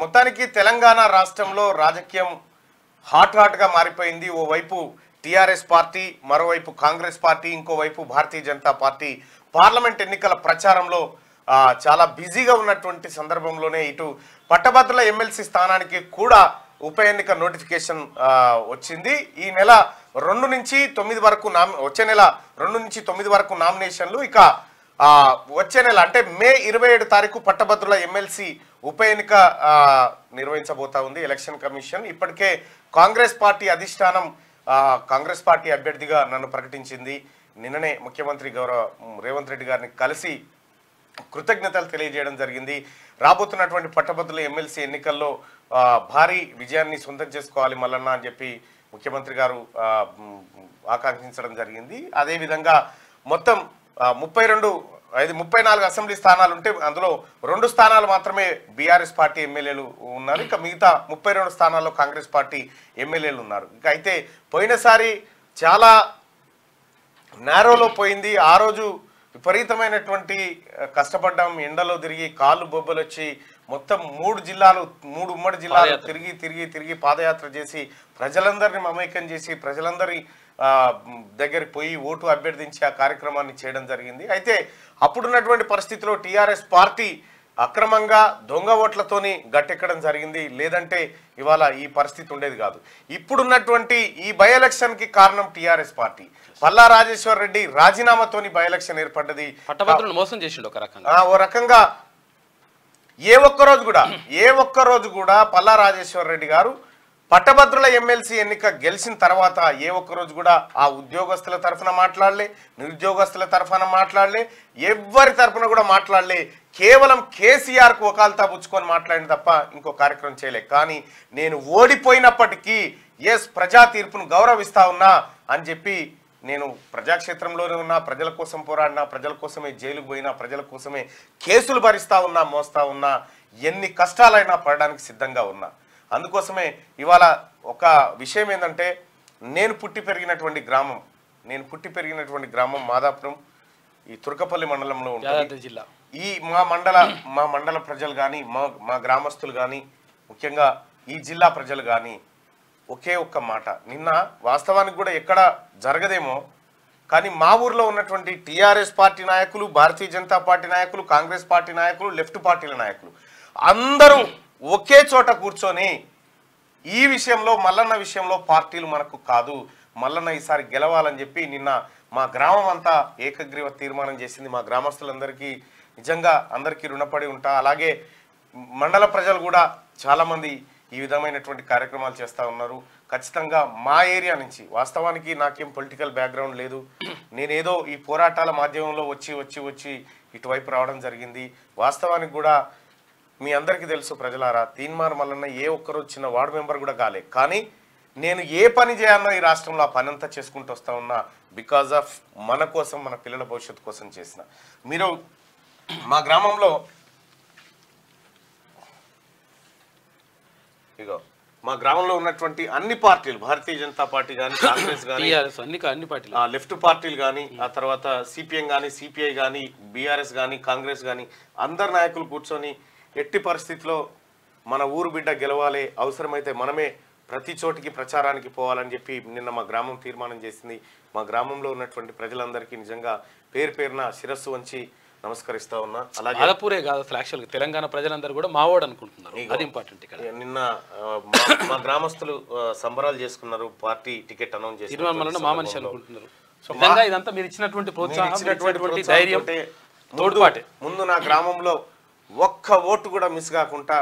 మొత్తానికి తెలంగాణ రాష్ట్రంలో రాజకీయం హాట్గా మారిపోయింది. ఓవైపు టీఆర్ఎస్ పార్టీ, మరోవైపు కాంగ్రెస్ పార్టీ, ఇంకోవైపు భారతీయ జనతా పార్టీ పార్లమెంట్ ఎన్నికల ప్రచారంలో చాలా బిజీగా ఉన్నటువంటి సందర్భంలోనే ఇటు పట్టభద్రుల ఎమ్మెల్సీ స్థానానికి కూడా ఉప ఎన్నిక నోటిఫికేషన్ వచ్చింది. ఈ నెల 2 నుంచి 9 వరకు వచ్చే నెల 2 నుంచి 9 వరకు నామినేషన్లు, ఇక వచ్చే నెల అంటే మే 27 తారీఖు పట్టభద్రుల ఎమ్మెల్సీ ఉప ఎన్నిక నిర్వహించబోతా ఉంది ఎలక్షన్ కమిషన్. ఇప్పటికే కాంగ్రెస్ పార్టీ అధిష్టానం కాంగ్రెస్ పార్టీ అభ్యర్థిగా నన్ను ప్రకటించింది. నిన్ననే ముఖ్యమంత్రి గౌరవ రేవంత్ రెడ్డి గారిని కలిసి కృతజ్ఞతలు తెలియజేయడం జరిగింది. రాబోతున్నటువంటి పట్టభద్రుల ఎమ్మెల్సీ ఎన్నికల్లో భారీ విజయాన్ని సొంతం చేసుకోవాలి మల్లన్న అని చెప్పి ముఖ్యమంత్రి గారు ఆకాంక్షించడం జరిగింది. అదేవిధంగా మొత్తం 34 అసెంబ్లీ స్థానాలు ఉంటే అందులో 2 స్థానాలు మాత్రమే బీఆర్ఎస్ పార్టీ ఎమ్మెల్యేలు ఉన్నారు. ఇక మిగతా 32 స్థానాల్లో కాంగ్రెస్ పార్టీ ఎమ్మెల్యేలు ఉన్నారు. ఇక అయితే పోయినసారి చాలా నేరోలో పోయింది. ఆ రోజు విపరీతమైనటువంటి కష్టపడ్డాం, ఎండలో తిరిగి కాళ్ళు బొబ్బలు వచ్చి మొత్తం 3 ఉమ్మడి జిల్లాలు తిరిగి పాదయాత్ర చేసి ప్రజలందరినీ మమేకం చేసి ప్రజలందరి దగ్గరికి పోయి ఓటు అభ్యర్థించి ఆ కార్యక్రమాన్ని చేయడం జరిగింది. అయితే అప్పుడున్నటువంటి పరిస్థితిలో టీఆర్ఎస్ పార్టీ అక్రమంగా దొంగ ఓట్లతోని గట్టెక్కడం జరిగింది. లేదంటే ఇవాళ ఈ పరిస్థితి ఉండేది కాదు. ఇప్పుడున్నటువంటి ఈ బై ఎలక్షన్కి కారణం టీఆర్ఎస్ పార్టీ. పల్లా రాజేశ్వర్ రెడ్డి రాజీనామాతోని బై ఎలక్షన్ ఏర్పడ్డది. పట్టభద్రులను మోసం చేసిండు ఓ రకంగా. ఏ ఒక్క రోజు కూడా పల్లా రాజేశ్వర్ రెడ్డి గారు పట్టభద్రుల ఎమ్మెల్సీ ఎన్నిక గెలిచిన తర్వాత ఏ ఒక్క రోజు కూడా ఆ ఉద్యోగస్తుల తరఫున మాట్లాడలే, నిరుద్యోగస్తుల తరఫున మాట్లాడలే, ఎవరి తరఫున కూడా మాట్లాడలే. కేవలం కేసీఆర్కు వకాల్తా పుచ్చుకొని మాట్లాడిన తప్ప ఇంకో కార్యక్రమం చేయలే. కానీ నేను ఓడిపోయినప్పటికీ ప్రజా తీర్పును గౌరవిస్తా ఉన్నా అని చెప్పి నేను ప్రజాక్షేత్రంలోనే ఉన్నా, ప్రజల కోసం పోరాడినా, ప్రజల కోసమే జైలుకు పోయినా, ప్రజల కోసమే కేసులు భరిస్తా ఉన్నా, మోస్తా ఉన్నా, ఎన్ని కష్టాలైనా పడడానికి సిద్ధంగా ఉన్నా. అందుకోసమే ఇవాళ ఒక విషయం ఏంటంటే నేను పుట్టి పెరిగినటువంటి గ్రామం మాదాపురం, ఈ తుర్కపల్లి మండలంలో ఉంటుంది జిల్లా. ఈ మా మండల ప్రజలు కానీ మా గ్రామస్తులు కానీ ముఖ్యంగా ఈ జిల్లా ప్రజలు కానీ ఒకే ఒక్క మాట, నిన్న వాస్తవానికి కూడా ఎక్కడ జరగదేమో కానీ మా ఊర్లో ఉన్నటువంటి టీఆర్ఎస్ పార్టీ నాయకులు, భారతీయ జనతా పార్టీ నాయకులు, కాంగ్రెస్ పార్టీ నాయకులు, లెఫ్ట్ పార్టీల నాయకులు అందరూ ఒకే చోట కూర్చొని ఈ విషయంలో మల్లన్న విషయంలో పార్టీలు మనకు కాదు, మల్లన్న ఈసారి గెలవాలని చెప్పి నిన్న మా గ్రామం అంతా ఏకగ్రీవ తీర్మానం చేసింది. మా గ్రామస్తులందరికీ నిజంగా అందరికీ రుణపడి ఉంటా. అలాగే మండల ప్రజలు కూడా చాలామంది ఈ విధమైనటువంటి కార్యక్రమాలు చేస్తూ ఉన్నారు. ఖచ్చితంగా మా ఏరియా నుంచి, వాస్తవానికి నాకేం పొలిటికల్ బ్యాక్గ్రౌండ్ లేదు, నేనేదో ఈ పోరాటాల మాధ్యమంలో వచ్చి ఇటువైపు రావడం జరిగింది. వాస్తవానికి కూడా మీ అందరికీ తెలుసు ప్రజలారా, తీన్మార్ మల్లన్న ఏ ఒక్కరోజు చిన్న వార్డు మెంబర్ కూడా కాలే. కానీ నేను ఏ పని చేయాలో ఈ రాష్ట్రంలో ఆ పని అంతా చేసుకుంటూ వస్తా ఉన్నా బికాజ్ ఆఫ్ మన కోసం, మన పిల్లల భవిష్యత్తు కోసం చేసిన. మీరు మా గ్రామంలో మా గ్రామంలో ఉన్నటువంటి అన్ని పార్టీలు, భారతీయ జనతా పార్టీ కానీ, కాంగ్రెస్ కానీ, అన్ని పార్టీలు, లెఫ్ట్ పార్టీలు కానీ, ఆ తర్వాత సిపిఎం కానీ, సిపిఐ కానీ, బీఆర్ఎస్ కానీ, కాంగ్రెస్ కానీ అందరు నాయకులు కూర్చొని ఎట్టి పరిస్థితిలో మన ఊరు బిడ్డ గెలవాలి, అవసరమైతే మనమే ప్రతి చోటికి ప్రచారానికి పోవాలని చెప్పి నిన్న మా గ్రామం తీర్మానం చేసింది. మా గ్రామంలో ఉన్నటువంటి ప్రజలందరికీ నిజంగా పేరున శిరస్సు వంచి నమస్కరిస్తా ఉన్నా. అలాగే ఆలపూరే కాదు, అసలు యాక్చువల్గా తెలంగాణ ప్రజలందరూ కూడా మావోడు అనుకుంటున్నారు, అది ఇంపార్టెంట్. ఇక్కడ నిన్న మా గ్రామస్తులు సంబరాలు చేసుకున్నారు, పార్టీ టికెట్ అనౌన్స్ చేసి మా మనిషి అనుకుంటున్నారు. ఇదంతా మీరు ఇచ్చినటువంటి ప్రోత్సాహం, ధైర్యం, తోడ్పాటే. ముందు నా గ్రామంలో ఒక్క ఓటు కూడా మిస్ కాకుండా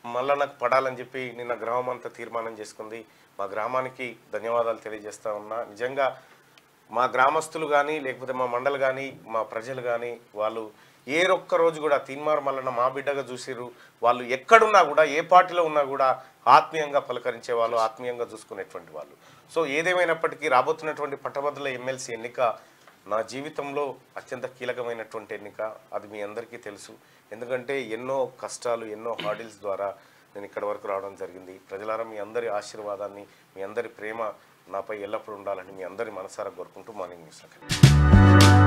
మల్లన్నకు పడాలని చెప్పి నిన్న గ్రామం అంతా తీర్మానం చేసుకుంది. మా గ్రామానికి ధన్యవాదాలు తెలియజేస్తా ఉన్నా. నిజంగా మా గ్రామస్తులు కానీ, లేకపోతే మా మండలి కానీ, మా ప్రజలు కానీ వాళ్ళు ఏ ఒక్క రోజు కూడా తీన్మార్ మల్లన్న మా బిడ్డగా చూసిర్రు. వాళ్ళు ఎక్కడున్నా కూడా, ఏ పార్టీలో ఉన్నా కూడా ఆత్మీయంగా పలకరించే వాళ్ళు, ఆత్మీయంగా చూసుకునేటువంటి వాళ్ళు. సో ఏదేమైనప్పటికీ రాబోతున్నటువంటి పట్టభద్రుల ఎమ్మెల్సీ ఎన్నిక నా జీవితంలో అత్యంత కీలకమైనటువంటి ఎన్నిక. అది మీ అందరికీ తెలుసు. ఎందుకంటే ఎన్నో కష్టాలు, ఎన్నో హార్డిల్స్ ద్వారా నేను ఇక్కడ వరకు రావడం జరిగింది. ప్రజలారా మీ అందరి ఆశీర్వాదాన్ని, మీ అందరి ప్రేమ నాపై ఎల్లప్పుడూ ఉండాలని మీ అందరి మనసారా కోరుకుంటూ మార్నింగ్ న్యూస్.